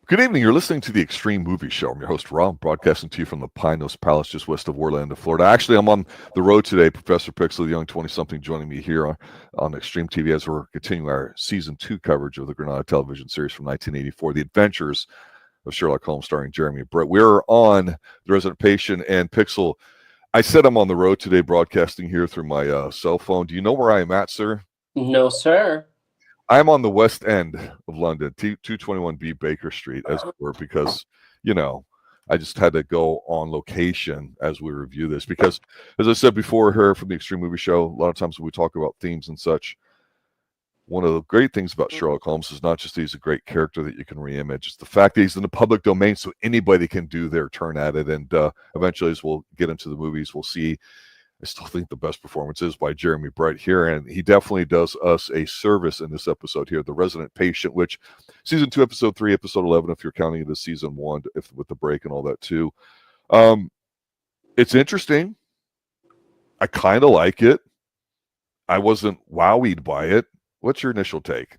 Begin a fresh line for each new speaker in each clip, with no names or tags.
Good evening. You're listening to the Xtreme Movie Show. I'm your host, Rob, broadcasting to you from the Pinos Palace just west of Orlando, Florida. Actually, I'm on the road today. Professor Pixley, the young 20-something, joining me here on Xtreme TV as we're continuing our Season 2 coverage of the Granada television series from 1984, The Adventures of Sherlock Holmes, starring Jeremy Brett. We're on The Resident Patient and Pixel. I said I'm on the road today broadcasting here through my cell phone. Do you know where I am at, sir?
No, sir.
I'm on the west end of London, 221B Baker Street, as it were, because, I just had to go on location as we review this. Because, as I said before here from the Xtreme Movie Show, a lot of times when we talk about themes and such, one of the great things about Sherlock Holmes is not just that he's a great character that you can reimage, it's the fact that he's in the public domain, so anybody can do their turn at it. And eventually, as we'll get into the movies, we'll see. I still think the best performance is by Jeremy Brett here, and he definitely does us a service in this episode here, The Resident Patient, which Season 2, Episode 3, Episode 11, if you're counting it as Season 1, with the break and all that too. It's interesting. I kind of like it. I wasn't wowied by it. What's your initial take?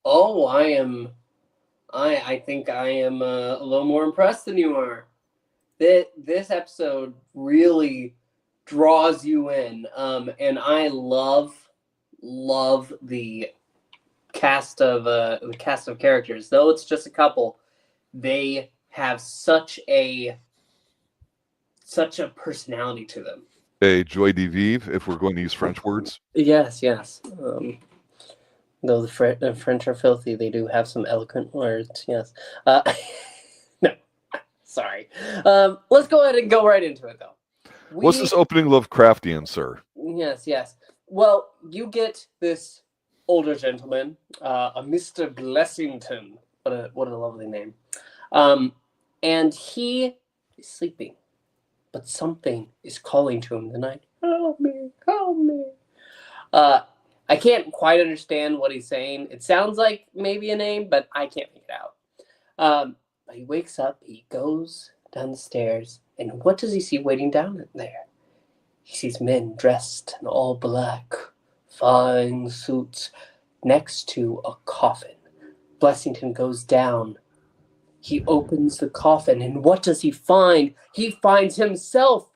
Oh, I think I am a little more impressed than you are. This episode really draws you in, and I love the cast of characters. Though it's just a couple, they have such a personality to them.
A joie de vivre, if we're going to use French words.
Yes. Though the French are filthy, they do have some eloquent words. Yes. No, sorry. Let's go ahead and go right into it, though.
What's this opening Lovecraftian, sir?
Yes. Well, you get this older gentleman, a Mr. Blessington. What a lovely name. And he is sleeping, but something is calling to him in the night. Help me. I can't quite understand what he's saying. It sounds like maybe a name, but I can't make it out. But he wakes up, he goes down the stairs, and what does he see waiting down there? He sees men dressed in all black, fine suits, next to a coffin. Blessington goes down. He opens the coffin, and what does he find? He finds himself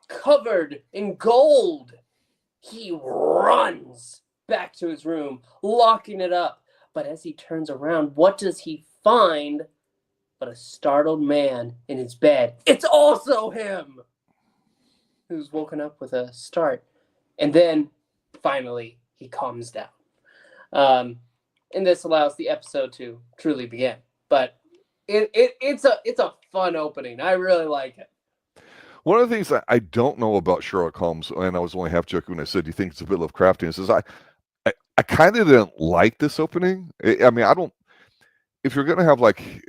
covered in gold. He runs back to his room, locking it up. But as he turns around, what does he find but a startled man in his bed? It's also him, who's woken up with a start. And then, finally, he calms down. And this allows the episode to truly begin. But it's a fun opening. I really like it.
One of the things I don't know about Sherlock Holmes, and I was only half joking when I said, do you think it's a bit Lovecraftian, is I kind of didn't like this opening. I mean, I don't, if you're going to have like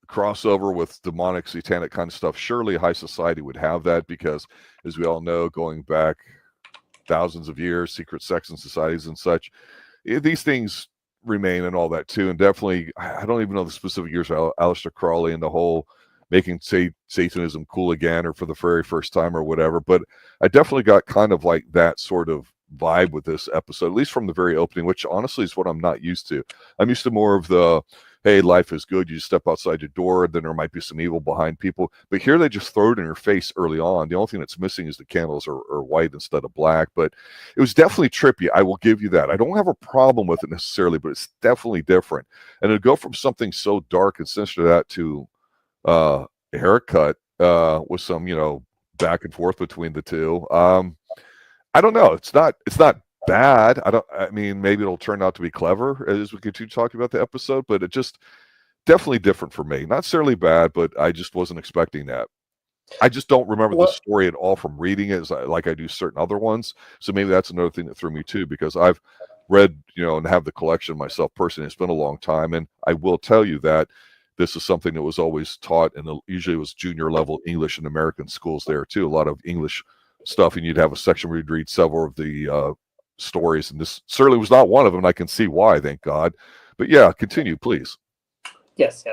crossover with demonic, satanic kind of stuff, surely high society would have that because, as we all know, going back thousands of years, secret sects and societies and such, these things remain and all that too. And definitely, I don't even know the specific years of Aleister Crowley and the whole making Satanism cool again or for the very first time or whatever. But I definitely got kind of like that sort of vibe with this episode, at least from the very opening, which honestly is what I'm not used to. I'm used to more of the, hey, life is good. You just step outside your door, then there might be some evil behind people. But here they just throw it in your face early on. The only thing that's missing is the candles are white instead of black. But it was definitely trippy. I will give you that. I don't have a problem with it necessarily, but it's definitely different. And to go from something so dark and sinister to that to a haircut with some, back and forth between the two. I don't know. It's not bad. I mean, maybe it'll turn out to be clever as we continue talking about the episode, but it just definitely different for me. Not necessarily bad, but I just wasn't expecting that. I just don't remember the story at all from reading it like I do certain other ones. So maybe that's another thing that threw me too, because I've read, and have the collection myself personally. It's been a long time. And I will tell you that this is something that was always taught, and usually it was junior level English in American schools there too. A lot of English stuff, and you'd have a section where you'd read several of the stories, and this certainly was not one of them, and I can see why, thank God. But yeah, continue, please.
Yes.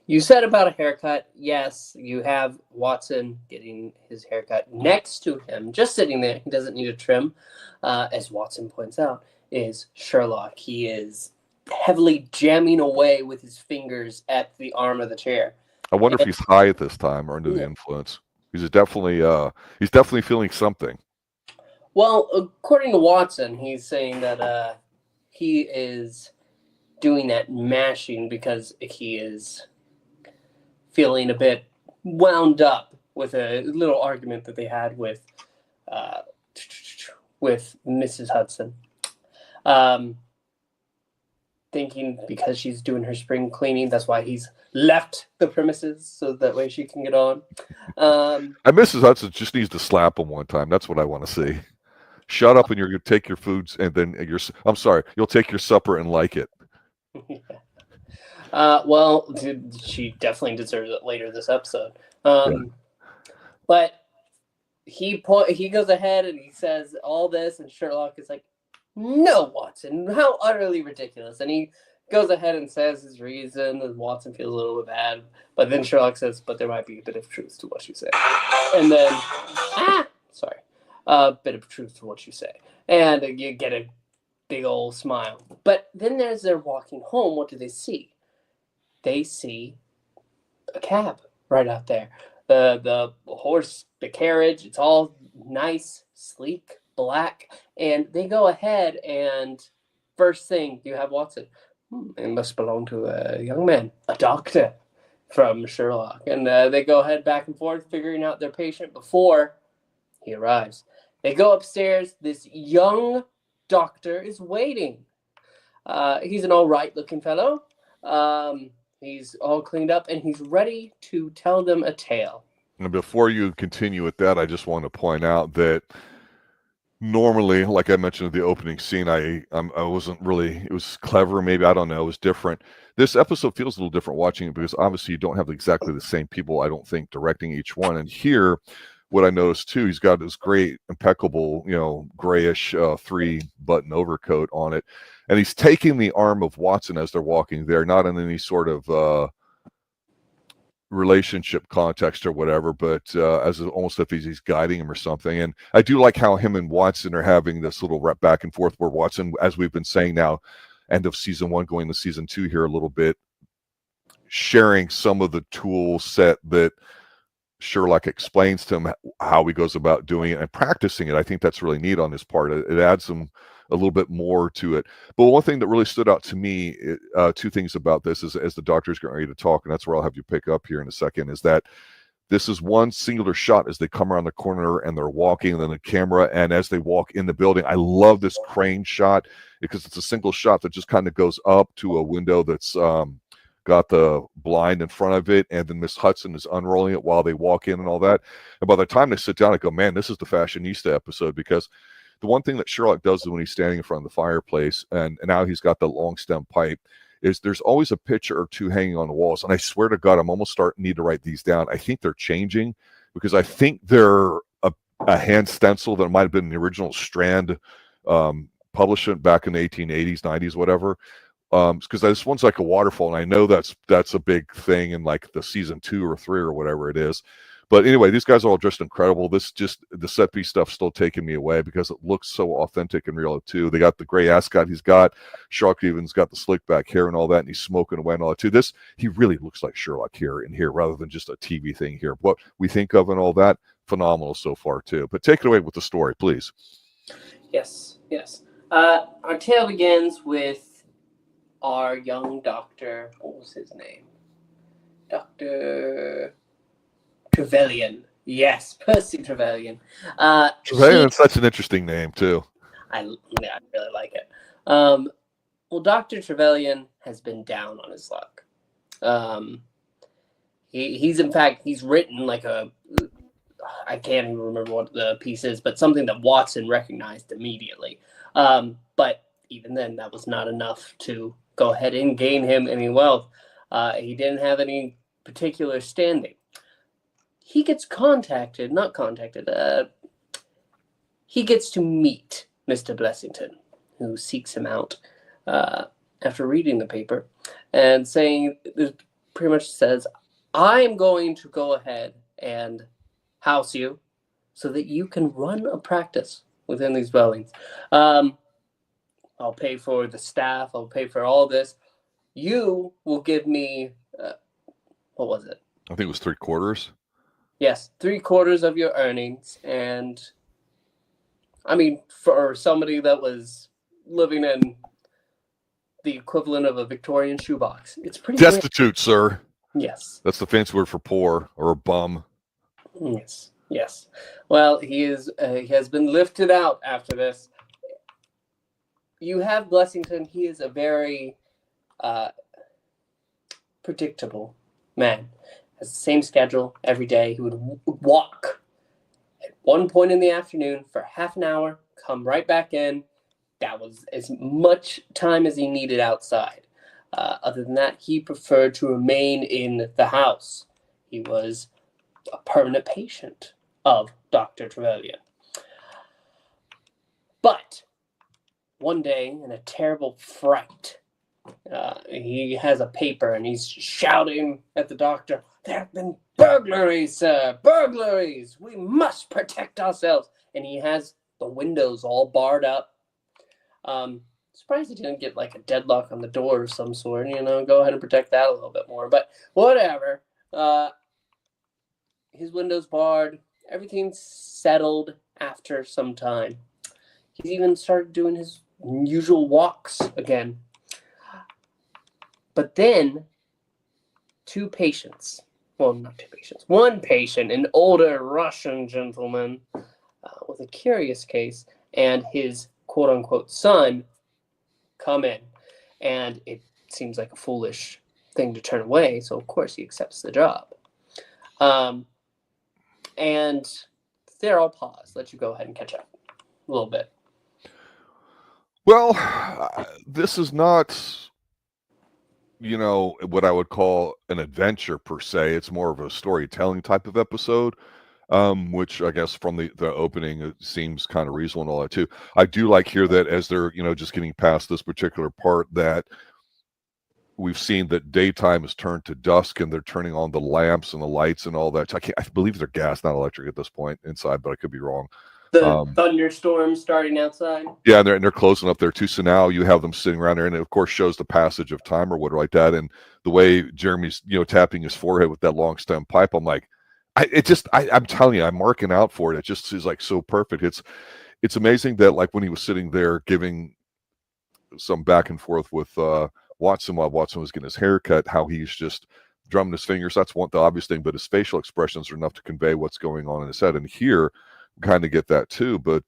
You said about a haircut. Yes, you have Watson getting his haircut. Next to him, just sitting there, he doesn't need a trim, as Watson points out, is Sherlock. He is heavily jamming away with his fingers at the arm of the chair.
I wonder if he's high at this time or under the influence. He's definitely feeling something.
Well, according to Watson, he's saying that he is doing that mashing because he is feeling a bit wound up with a little argument that they had with Mrs. Hudson. Thinking because she's doing her spring cleaning, that's why he's left the premises, so that way she can get on.
And Mrs. Hudson just needs to slap him one time. That's what I want to see. Shut up, and you're going to take your foods, and then you'll take your supper and like it.
Well, she definitely deserves it later this episode. But he goes ahead and he says all this, and Sherlock is like, "No, Watson, how utterly ridiculous!" And he goes ahead and says his reason, and Watson feels a little bit bad. But then Sherlock says, "But there might be a bit of truth to what you say." And then, a bit of truth to what you say, and you get a big old smile. But then as they're walking home, what do they see? They see a cab right out there. The horse, the carriage, it's all nice, sleek, black. And they go ahead and first thing you have Watson. It must belong to a young man, a doctor from Sherlock. And they go ahead back and forth figuring out their patient before he arrives. They go upstairs. This young doctor is waiting. He's an all right looking fellow. He's all cleaned up, and he's ready to tell them a tale.
And before you continue with that, I just want to point out that normally, like I mentioned at the opening scene, I wasn't really, it was clever, maybe, I don't know, it was different. This episode feels a little different watching it because obviously you don't have exactly the same people, I don't think, directing each one. And here, what I noticed too, he's got this great, impeccable, grayish 3-button overcoat on it. And he's taking the arm of Watson as they're walking there, not in any sort of relationship context or whatever, but as almost if he's guiding him or something. And I do like how him and Watson are having this little rep back and forth where Watson, as we've been saying now, end of season 1, going to season 2 here a little bit, sharing some of the tool set that Sherlock explains to him how he goes about doing it and practicing it. I think that's really neat on his part. It adds a little bit more to it. But one thing that really stood out to me, two things about this is as the doctor's getting ready to talk, and that's where I'll have you pick up here in a second, is that this is one singular shot as they come around the corner and they're walking, and then the camera, and as they walk in the building. I love this crane shot because it's a single shot that just kind of goes up to a window that's got the blind in front of it, and then Miss Hudson is unrolling it while they walk in and all that. And by the time they sit down, I go, man, this is the fashionista episode, because the one thing that Sherlock does is when he's standing in front of the fireplace, and now he's got the long stem pipe, is there's always a picture or two hanging on the walls. And I swear to God, I'm almost starting to need to write these down. I think they're changing, because I think they're a hand stencil that might have been the original Strand publishment back in the 1880s, 90s, whatever. Because this one's like a waterfall, and I know that's a big thing in like the season 2 or 3 or whatever it is. But anyway, these guys are all just incredible. The set piece stuff still taking me away because it looks so authentic and real too. They got the gray ascot he's got. Sherlock even's got the slick back hair and all that, and he's smoking away and all that too. He really looks like Sherlock here rather than just a TV thing here. What we think of and all that, phenomenal so far too. But take it away with the story, please.
Yes. Our tale begins with our young doctor. What was his name? Dr. Trevelyan. Yes, Percy Trevelyan.
Trevelyan's such an interesting name too.
I really like it. Well, Dr. Trevelyan has been down on his luck. He's written like I can't even remember what the piece is, but something that Watson recognized immediately. But even then, that was not enough to go ahead and gain him any wealth. He didn't have any particular standing. He gets he gets to meet Mr. Blessington, who seeks him out after reading the paper and pretty much says, I am going to go ahead and house you so that you can run a practice within these dwellings. I'll pay for the staff. I'll pay for all this. You will give me, what was it?
I think it was 3/4.
Yes, 3/4 of your earnings. And I mean, for somebody that was living in the equivalent of a Victorian shoebox, it's pretty
Destitute, sir.
Yes.
That's the fancy word for poor or a bum.
Yes. Yes. Well, he has been lifted out after this. You have Blessington. He is a very predictable man. Has the same schedule every day. He would walk at one point in the afternoon for half an hour, come right back in. That was as much time as he needed outside. Other than that, he preferred to remain in the house. He was a permanent patient of Dr. Trevelyan. But one day, in a terrible fright, he has a paper and he's shouting at the doctor, "There have been burglaries, sir! Burglaries! We must protect ourselves!" And he has the windows all barred up. Surprised he didn't get like a deadlock on the door of some sort, go ahead and protect that a little bit more. But whatever. His windows barred. Everything's settled after some time. He's even started doing his usual walks again. But then, one patient, an older Russian gentleman with a curious case, and his quote-unquote son come in. And it seems like a foolish thing to turn away, so of course he accepts the job. And there I'll pause, let you go ahead and catch up a little bit.
Well, this is not, what I would call an adventure per se. It's more of a storytelling type of episode, which I guess from the opening, it seems kind of reasonable and all that too. I do like here that as they're, just getting past this particular part, that we've seen that daytime is turned to dusk and they're turning on the lamps and the lights and all that. I believe they're gas, not electric at this point inside, but I could be wrong.
The thunderstorm starting outside.
Yeah, and they're closing up there too. So now you have them sitting around there, and it of course shows the passage of time or whatever like that. And the way Jeremy's, tapping his forehead with that long stem pipe, I'm like, I'm telling you, I'm marking out for it. It just is like so perfect. It's amazing that like when he was sitting there giving some back and forth with Watson while Watson was getting his hair cut, how he's just drumming his fingers. That's the obvious thing, but his facial expressions are enough to convey what's going on in his head. And here we kind of get that too. But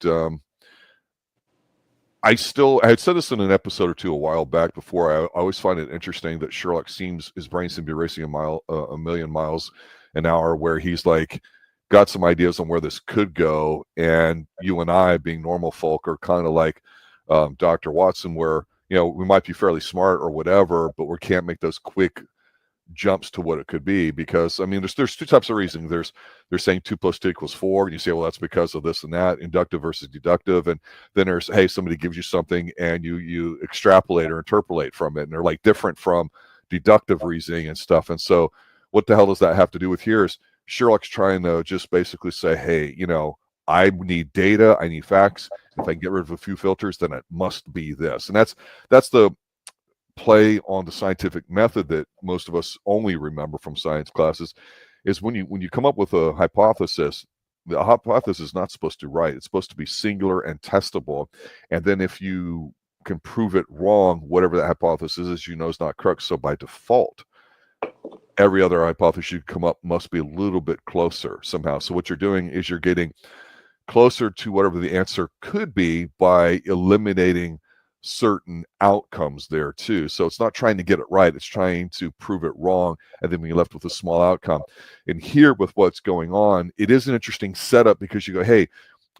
I had said this in an episode or two a while back before. I always find it interesting that Sherlock his brain seems to be racing a million miles an hour, where he's like got some ideas on where this could go. And you and I, being normal folk, are kind of like Dr. Watson, where we might be fairly smart or whatever, but we can't make those quick jumps to what it could be, because I mean there's two types of reasoning. They're saying 2 + 2 = 4, and you say, well, that's because of this and that, inductive versus deductive. And then there's, hey, somebody gives you something and you extrapolate or interpolate from it, and they're like different from deductive reasoning and stuff. And so what the hell does that have to do with here? Is Sherlock's trying to just basically say, hey, I need data, I need facts. If I can get rid of a few filters, then it must be this. And that's the play on the scientific method that most of us only remember from science classes, is when you come up with a hypothesis, the hypothesis is not supposed to be right. It's supposed to be singular and testable. And then if you can prove it wrong, whatever that hypothesis is, is not correct. So by default, every other hypothesis you come up must be a little bit closer somehow. So what you're doing is you're getting closer to whatever the answer could be by eliminating certain outcomes there too. So it's not trying to get it right, it's trying to prove it wrong, and then we're left with a small outcome. And here, with what's going on, it is an interesting setup, because you go, hey,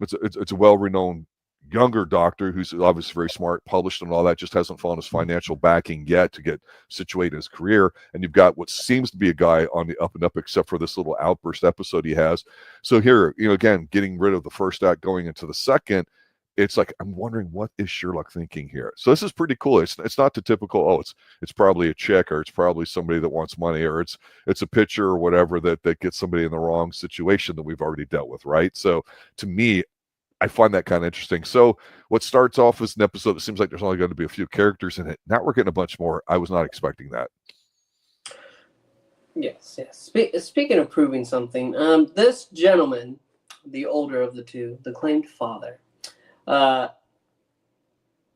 it's a well-renowned younger doctor who's obviously very smart, published and all that, just hasn't found his financial backing yet to get situated in his career. And you've got what seems to be a guy on the up and up, except for this little outburst episode he has. So here, again, getting rid of the first act, going into the second, it's like, I'm wondering, what is Sherlock thinking here? So this is pretty cool. It's not the typical, it's probably a chick, or it's probably somebody that wants money, or it's a pitcher or whatever that gets somebody in the wrong situation that we've already dealt with, right? So to me, I find that kind of interesting. So what starts off as an episode that seems like there's only going to be a few characters in it, now we're getting a bunch more. I was not expecting that.
Yes, yes. Speaking of proving something, this gentleman, the older of the two, the claimed father,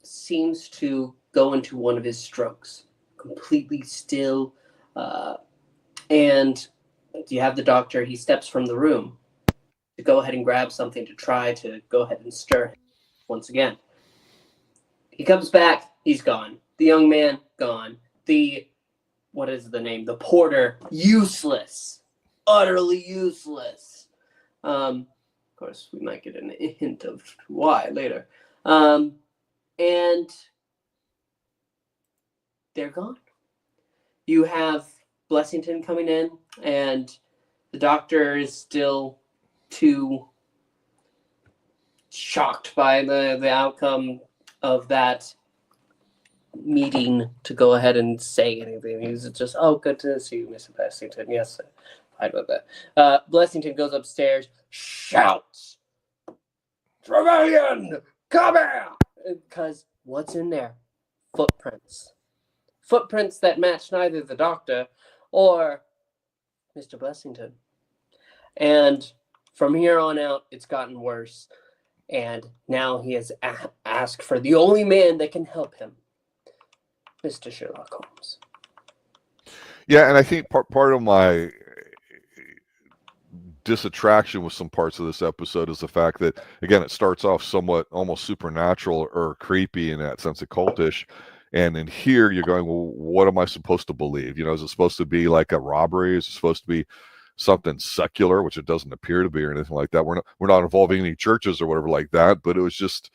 seems to go into one of his strokes, completely still, and you have the doctor. He steps from the room to go ahead and grab something to try to go ahead and stir him once again. He comes back. He's gone. The young man, gone. What is the name? The porter, useless. Utterly useless. Of course, we might get a hint of why later. And they're gone. You have Blessington coming in, and the doctor is still too shocked by the outcome of that meeting to go ahead and say anything. He's just, oh, good to see you, Mr. Blessington. Yes, I about that. Blessington goes upstairs, shouts, Trevelyan, come here! Because what's in there? Footprints. Footprints that match neither the doctor or Mr. Blessington. And from here on out, it's gotten worse. And now he has asked for the only man that can help him, Mr. Sherlock Holmes.
Yeah, and I think part of my disattraction with some parts of this episode is the fact that, again, it starts off somewhat almost supernatural or creepy in that sense of cultish. And in here, you're going, well, what am I supposed to believe? Is it supposed to be like a robbery? Is it supposed to be something secular, which it doesn't appear to be, or anything like that? We're not involving any churches or whatever like that. But it was just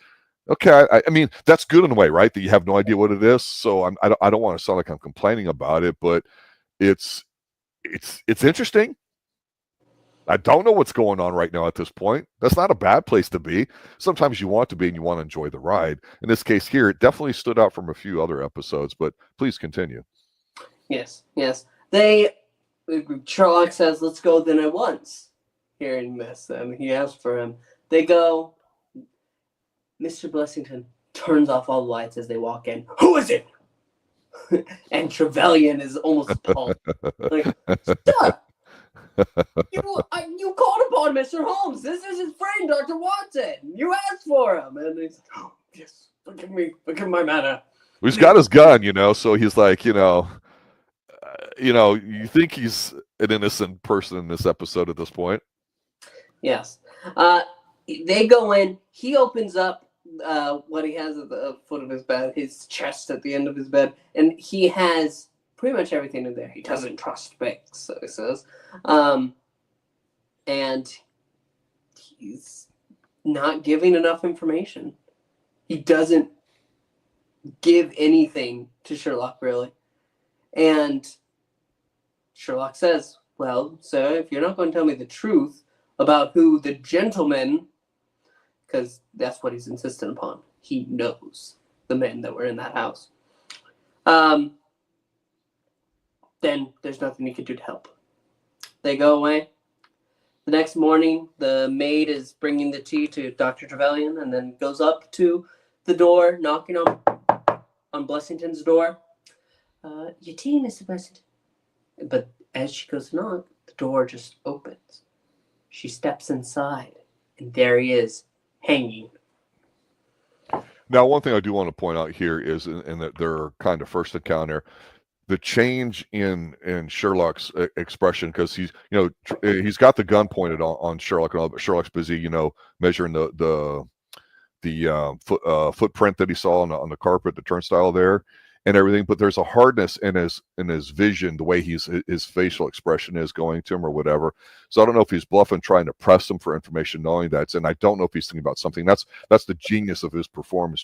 okay. I mean, that's good in a way, right? That you have no idea what it is. So I don't want to sound like I'm complaining about it, but it's interesting. I don't know what's going on right now at this point. That's not a bad place to be. Sometimes you want to be and you want to enjoy the ride. In this case here, it definitely stood out from a few other episodes, but please continue.
Yes. Sherlock says, let's go then at once. Hearing this, and he asks for him. They go. Mr. Blessington turns off all the lights as they walk in. Who is it? And Trevelyan is almost appalled. Like, stop! You called upon Mr. Holmes. This is his friend, Dr. Watson. You asked for him. And he's like, oh, yes, forgive my manner.
He's got his gun, so he's like, you think he's an innocent person in this episode at this point.
Yes. They go in. He opens up what he has at the foot of his bed, his chest at the end of his bed, and he has pretty much everything in there. He doesn't trust banks, so he says. And he's not giving enough information. He doesn't give anything to Sherlock, really. And Sherlock says, well, sir, if you're not going to tell me the truth about who the gentleman, because that's what he's insistent upon, he knows the men that were in that house, then there's nothing he could do to help. They go away. The next morning, the maid is bringing the tea to Dr. Trevelyan and then goes up to the door, knocking on Blessington's door. Your tea, Mr. Blessington. But as she goes to knock, the door just opens. She steps inside, and there he is, hanging.
Now, one thing I do want to point out here is in that their kind of first encounter, the change in Sherlock's expression, because he's got the gun pointed on Sherlock and all, but Sherlock's busy measuring the footprint that he saw on the carpet, the turnstile there, and everything. But there's a hardness in his vision, the way his facial expression is going to him or whatever. So I don't know if he's bluffing, trying to press him for information, knowing that, and I don't know if he's thinking about something. That's the genius of his performance,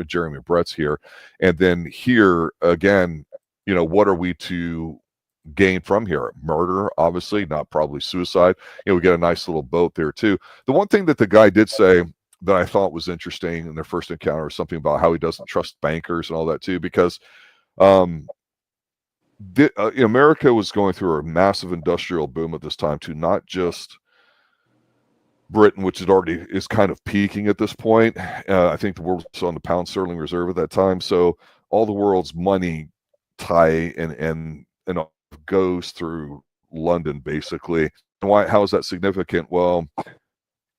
Jeremy Brett's here. And then here again, what are we to gain from here? Murder, obviously, not probably suicide. We get a nice little boat there too. The one thing that the guy did say that I thought was interesting in their first encounter was something about how he doesn't trust bankers and all that too, because America was going through a massive industrial boom at this time, to not just Britain, which is kind of peaking at this point. I think the world was on the pound sterling reserve at that time. So all the world's money tie and all goes through London, basically. And why? How is that significant? Well,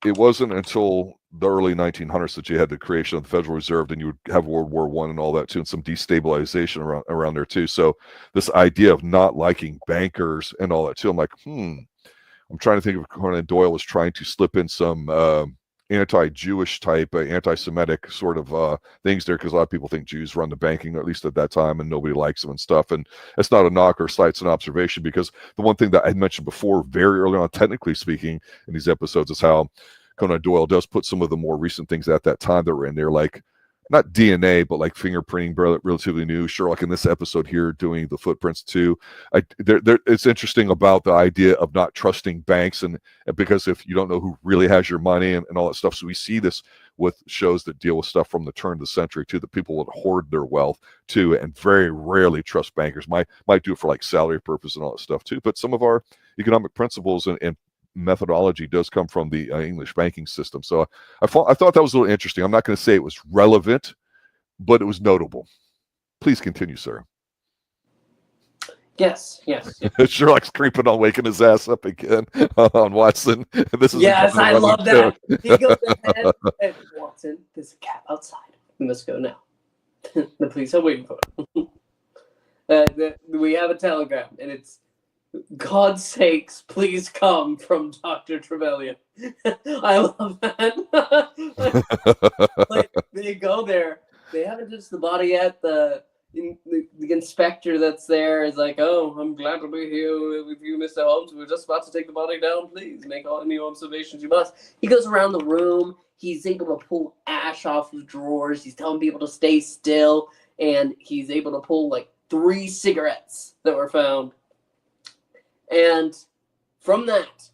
it wasn't until the early 1900s that you had the creation of the Federal Reserve, and you would have World War I and all that too, and some destabilization around there too. So this idea of not liking bankers and all that too, I'm like, I'm trying to think if Conan Doyle was trying to slip in some anti-Jewish type, anti-Semitic sort of things there, because a lot of people think Jews run the banking, at least at that time, and nobody likes them and stuff. And it's not a knock or slight, it's an observation, because the one thing that I mentioned before, very early on, technically speaking, in these episodes, is how Conan Doyle does put some of the more recent things at that time that were in there, like not DNA, but like fingerprinting, relatively new. Sherlock in this episode here doing the footprints too. It's interesting about the idea of not trusting banks, and because if you don't know who really has your money and all that stuff. So we see this with shows that deal with stuff from the turn of the century too, that people would hoard their wealth too, and very rarely trust bankers. Might do it for like salary purpose and all that stuff too. But some of our economic principles and methodology does come from the English banking system. So I thought that was a little interesting. I'm not going to say it was relevant, but it was notable. Please continue, sir.
Yes.
Sherlock's creeping on waking his ass up again on Watson.
This is I love that. He goes ahead and Watson, there's a cat outside. We must go now. The police are waiting for it. We have a telegram, and it's, God's sakes, please come, from Dr. Trevelyan. I love that. Like, they go there. They haven't touched the body yet. The inspector that's there is like, oh, I'm glad to be here with you, Mr. Holmes. We're just about to take the body down. Please make all any observations you must. He goes around the room. He's able to pull ash off of drawers. He's telling people to stay still. And he's able to pull like 3 cigarettes that were found. And from that,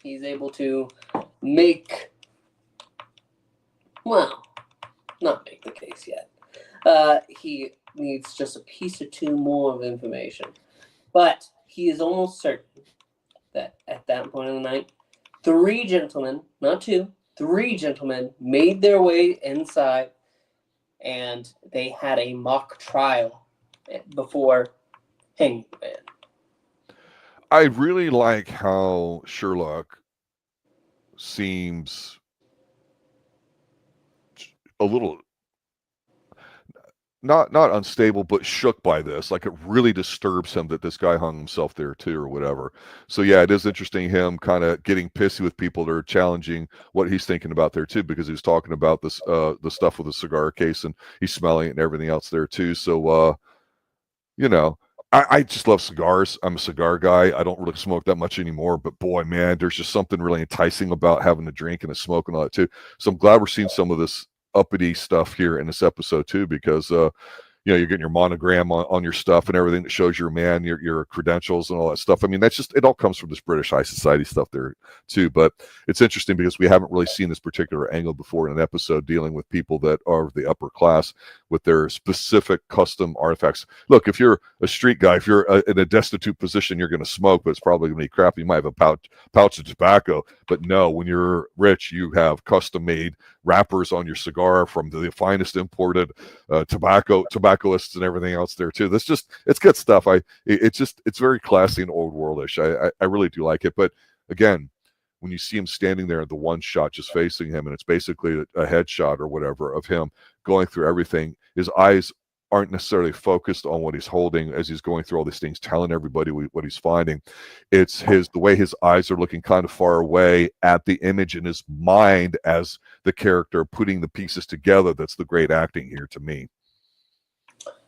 he's able to make, well, not make the case yet. He needs just a piece or two more of information. But he is almost certain that at that point in the night, 3 gentlemen, not 2, 3 gentlemen made their way inside, and they had a mock trial before hanging the man.
I really like how Sherlock seems a little not unstable, but shook by this. Like, it really disturbs him that this guy hung himself there too, or whatever. So yeah, it is interesting him kind of getting pissy with people that are challenging what he's thinking about there too, because he's talking about this the stuff with the cigar case, and he's smelling it and everything else there too. So you know, I just love cigars. I'm a cigar guy. I don't really smoke that much anymore, but boy, man, there's just something really enticing about having a drink and a smoke and all that too. So I'm glad we're seeing some of this uppity stuff here in this episode too, because you know, you're getting your monogram on your stuff and everything that shows your man, your credentials and all that stuff. I mean, that's just, it all comes from this British high society stuff there too. But it's interesting because we haven't really seen this particular angle before in an episode dealing with people that are the upper class with their specific custom artifacts. Look, if you're a street guy, if you're in a destitute position, you're going to smoke, but it's probably going to be crap. You might have a pouch of tobacco, but no, when you're rich, you have custom made wrappers on your cigar from the finest imported tobaccolists and everything else there too. That's just, it's good stuff. It's very classy and old worldish. I really do like it. But again, when you see him standing there, the one shot just facing him, and it's basically a headshot or whatever of him going through everything, his eyes aren't necessarily focused on what he's holding as he's going through all these things, telling everybody what he's finding. It's the way his eyes are looking kind of far away at the image in his mind as the character putting the pieces together. That's the great acting here to me.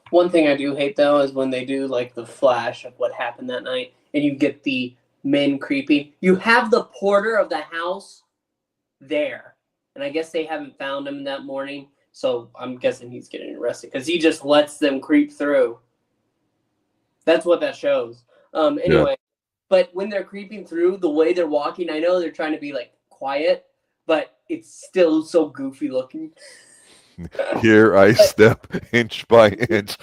One thing I do hate, though, is when they do like the flash of what happened that night, and you get the men creepy. You have the porter of the house there, and I guess they haven't found him that morning, so I'm guessing he's getting arrested because he just lets them creep through. That's what that shows. Anyway, But when they're creeping through, the way they're walking, I know they're trying to be like quiet, but it's still so goofy looking.
Here I step inch by inch.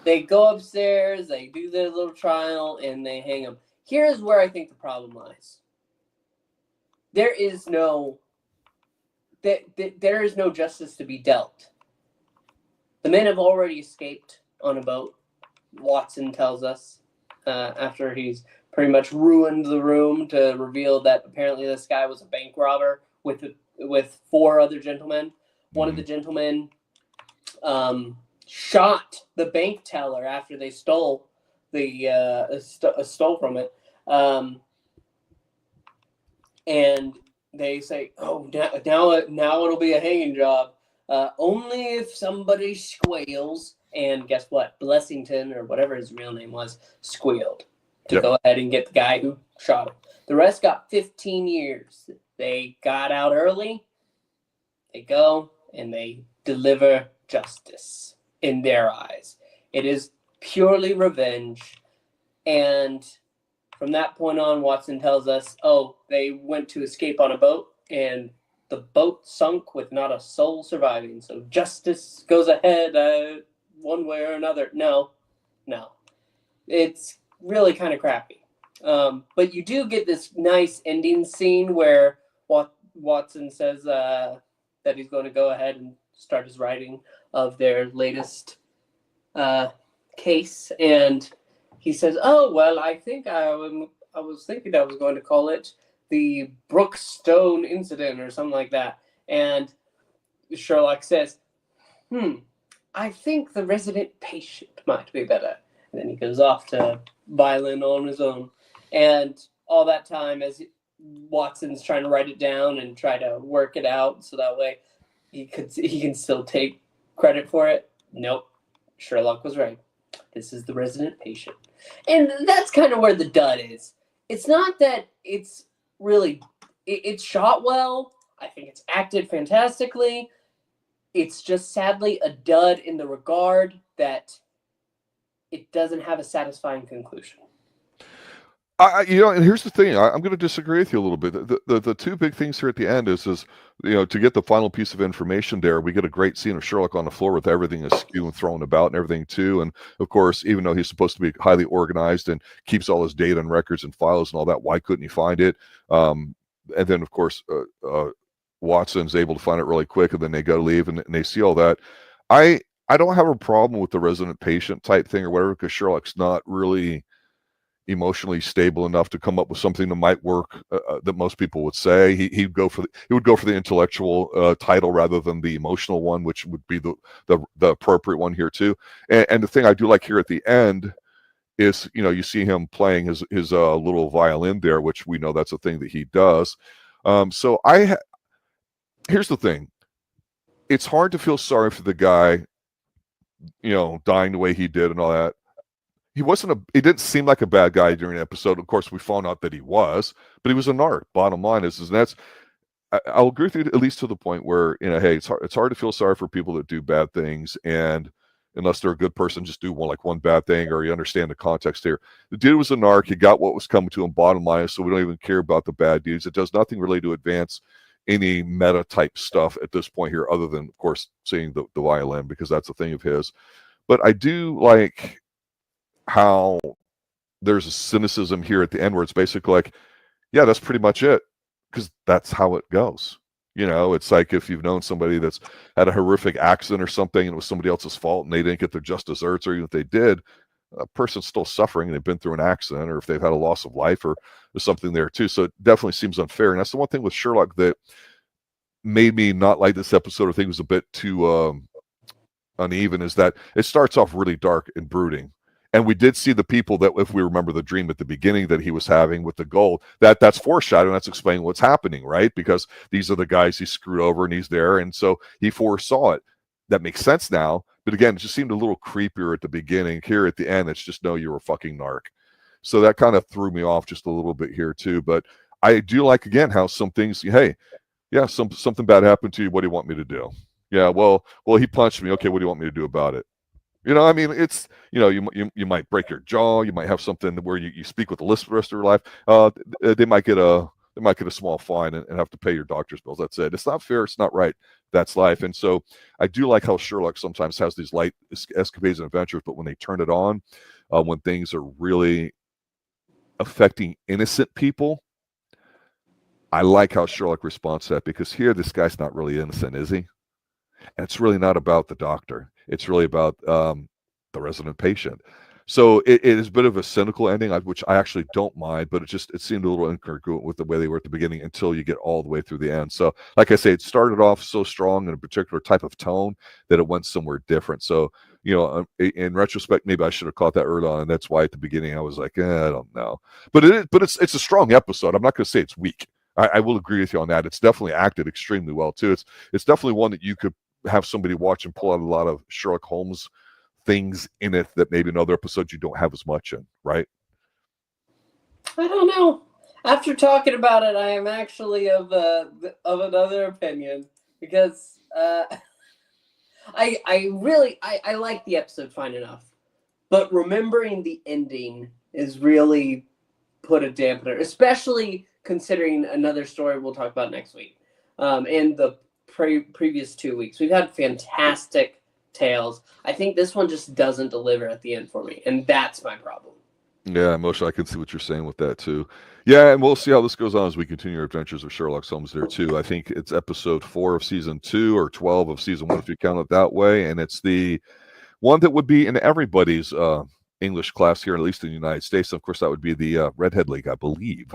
They go upstairs, they do their little trial, and they hang him. Here's where I think the problem lies. There is no justice to be dealt. The men have already escaped on a boat, Watson tells us, after he's pretty much ruined the room to reveal that apparently this guy was a bank robber with 4 other gentlemen. One of the gentlemen shot the bank teller after they stole from it. And they say, "Oh, now it'll be a hanging job. Only if somebody squeals." And guess what? Blessington, or whatever his real name was, squealed to go ahead and get the guy who shot him. The rest got 15 years. They got out early. They go and they deliver justice in their eyes. It is purely revenge. And from that point on, Watson tells us, they went to escape on a boat, and the boat sunk with not a soul surviving. So justice goes ahead one way or another. No. It's really kind of crappy. But you do get this nice ending scene where Watson says that he's going to go ahead and start his writing of their latest case. And he says, I think I was thinking I was going to call it the Brookstone incident or something like that. And Sherlock says, I think the resident patient might be better. And then he goes off to violin on his own. And all that time, as Watson's trying to write it down and try to work it out so that way he can still take credit for it. Nope. Sherlock was right. This is the resident patient. And that's kind of where the dud is. It's not that it's really... It's shot well. I think it's acted fantastically. It's just sadly a dud in the regard that it doesn't have a satisfying conclusion.
And here's the thing. I'm going to disagree with you a little bit. The 2 big things here at the end is to get the final piece of information there, we get a great scene of Sherlock on the floor with everything askew and thrown about and everything too. And of course, even though he's supposed to be highly organized and keeps all his data and records and files and all that, why couldn't he find it? And then of course, Watson's able to find it really quick, and then they go to leave and they see all that. I don't have a problem with the resident patient type thing or whatever, because Sherlock's not really emotionally stable enough to come up with something that might work that most people would say. He would go for the intellectual title rather than the emotional one, which would be the appropriate one here too. And the thing I do like here at the end is, you see him playing his little violin there, which we know that's a thing that he does. Here's the thing. It's hard to feel sorry for the guy, dying the way he did and all that. He didn't seem like a bad guy during the episode. Of course, we found out that he was, but he was a narc. Bottom line is I'll agree with you at least to the point where, hey, it's hard to feel sorry for people that do bad things, and unless they're a good person, just do one bad thing, or you understand the context here. The dude was a narc. He got what was coming to him. Bottom line is, so we don't even care about the bad dudes. It does nothing really to advance any meta type stuff at this point here, other than, of course, seeing the violin, because that's a thing of his. But I do like how there's a cynicism here at the end where it's basically like, yeah, that's pretty much it, because that's how it goes. It's like if you've known somebody that's had a horrific accident or something and it was somebody else's fault and they didn't get their just desserts, or even if they did, a person's still suffering and they've been through an accident, or if they've had a loss of life, or there's something there too. So it definitely seems unfair. And that's the one thing with Sherlock that made me not like this episode, or think was a bit too uneven, is that it starts off really dark and brooding. And we did see the people that, if we remember the dream at the beginning that he was having with the gold, that's foreshadowing, that's explaining what's happening, right? Because these are the guys he screwed over and he's there. And so he foresaw it. That makes sense now. But again, it just seemed a little creepier at the beginning. Here at the end, it's just, no, you're a fucking narc. So that kind of threw me off just a little bit here too. But I do like, again, how some things, hey, yeah, something bad happened to you. What do you want me to do? Yeah, well, he punched me. Okay, what do you want me to do about it? It's, you might break your jaw. You might have something where you speak with the lisp the rest of your life. They might get a small fine and have to pay your doctor's bills. That's it. It's not fair. It's not right. That's life. And so I do like how Sherlock sometimes has these light escapades and adventures, but when they turn it on, when things are really affecting innocent people, I like how Sherlock responds to that, because here this guy's not really innocent, is he? And it's really not about the doctor. It's really about the resident patient. So it is a bit of a cynical ending, which I actually don't mind, but it seemed a little incongruent with the way they were at the beginning until you get all the way through the end. So like I say, it started off so strong in a particular type of tone that it went somewhere different. So, in retrospect, maybe I should have caught that early on, and that's why at the beginning I was like, I don't know. But it's a strong episode. I'm not going to say it's weak. I will agree with you on that. It's definitely acted extremely well too. It's definitely one that you could have somebody watch and pull out a lot of Sherlock Holmes things in it that maybe in other episodes you don't have as much in, right?
I don't know. After talking about it, I am actually of another opinion, because I like the episode fine enough, but remembering the ending is really put a dampener, especially considering another story we'll talk about next week, and the previous 2 weeks. We've had fantastic tales. I think this one just doesn't deliver at the end for me, and that's my problem.
Yeah, Moshe, I can see what you're saying with that too. Yeah, and we'll see how this goes on as we continue our adventures of Sherlock Holmes there too. I think it's episode 4 of season 2 or 12 of season 1 if you count it that way, and it's the one that would be in everybody's English class here, at least in the United States. Of course, that would be the Redhead League, I believe.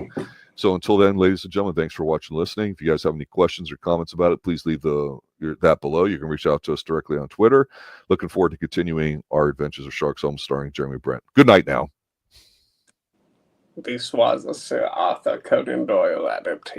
So until then, ladies and gentlemen, thanks for watching and listening. If you guys have any questions or comments about it, please leave that below. You can reach out to us directly on Twitter. Looking forward to continuing our adventures of Sherlock Holmes starring Jeremy Brent. Good night now.
This was a Sir Arthur Conan Doyle adaptation.